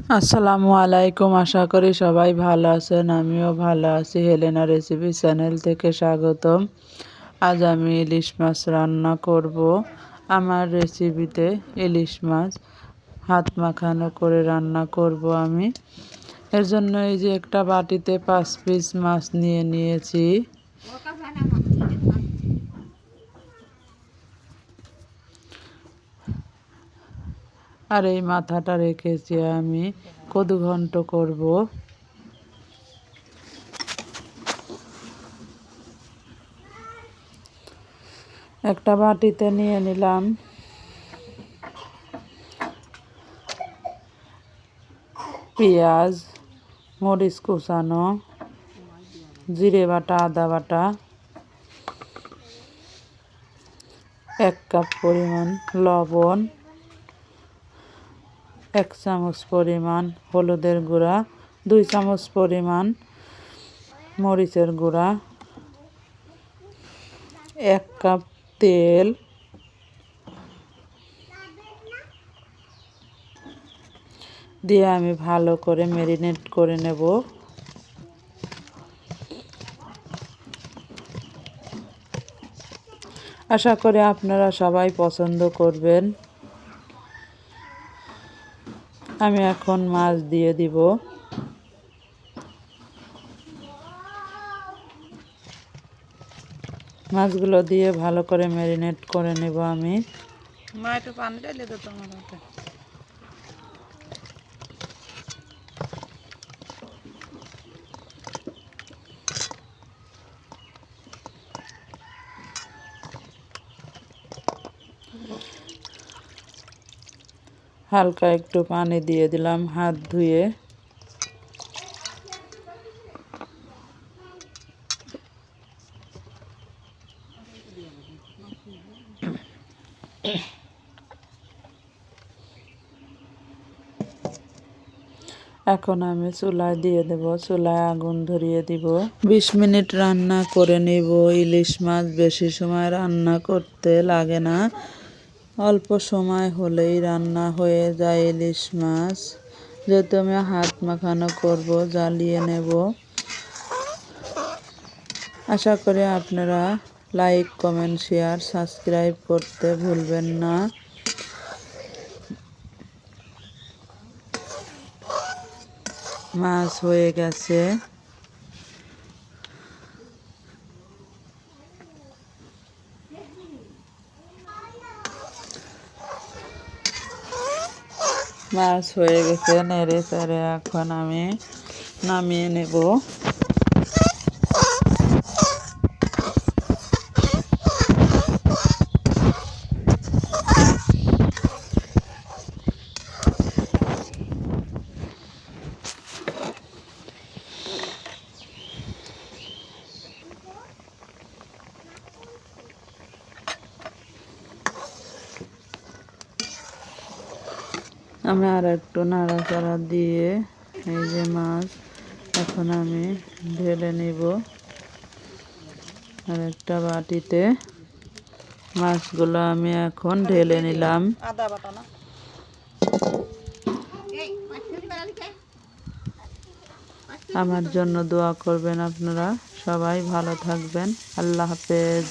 আসসালামু আলাইকুম। আশা করি সবাই ভালো আছেন, আমিও ভালো আছি। হেলেনা রেসিপি চ্যানেল থেকে স্বাগতম। আজ আমি ইলিশ মাছ রান্না করব। আমার রেসিপিতে ইলিশ মাছ হাত মাখানো করে রান্না করব আমি। এর জন্য এই যে একটা বাটিতে 5 পিস মাছ নিয়েছি। আর এই মাথাটা রেখেছি আমি কদু ঘন্ট করব। একটা বাটিতে নিয়ে নিলাম পেঁয়াজ, মরিচ কুচানো, জিরে বাটা, আদা বাটা, 1 কাপ পরিমাণ লবণ, 1 চামচ পরিমাণ হলুদের গুঁড়া, 2 চামচ পরিমাণ মরিচের গুঁড়া, 1 কাপ তেল, দিয়ে আমি ভালো করে ম্যারিনেট করে নেব। আশা করি আপনারা সবাই পছন্দ করবেন। আমি এখন মাছ দিয়ে দিব। মাছগুলো দিয়ে ভালো করে ম্যারিনেট করে নেব আমি। মা একটু পানি ঢেলে দে তোমার হাতে। হালকা একটু পানি দিয়ে দিলাম হাত ধুয়ে। এখন আমি চুলায় দিয়ে দেব, চুলায় আগুন ধরিয়ে দিব। 20 মিনিট রান্না করে নেব ইলিশ মাছ। বেশি সময় রান্না করতে লাগে না, অল্প সময় হলেই রান্না হয়ে যায় ইলিশ মাছ। যেহেতু আমি হাত মাখানো করব, জ্বালিয়ে নেব। আশা করি আপনারা লাইক, কমেন্ট, শেয়ার, সাবস্ক্রাইব করতে ভুলবেন না। মাছ হয়ে গেছে। মাছ হয়ে গেছে, নেড়ে চেড়ে এখন আমি নামিয়ে নেব। আমি আর একটু নাড়াচাড়া দিয়ে এই যে মাছ এখন আমি ঢেলে নিব আর একটা বাটিতে। মাছগুলো আমি এখন ঢেলে নিলাম। আদা বাটা না। আমার জন্য দোয়া করবেন আপনারা। সবাই ভালো থাকবেন। আল্লাহ হাফেজ।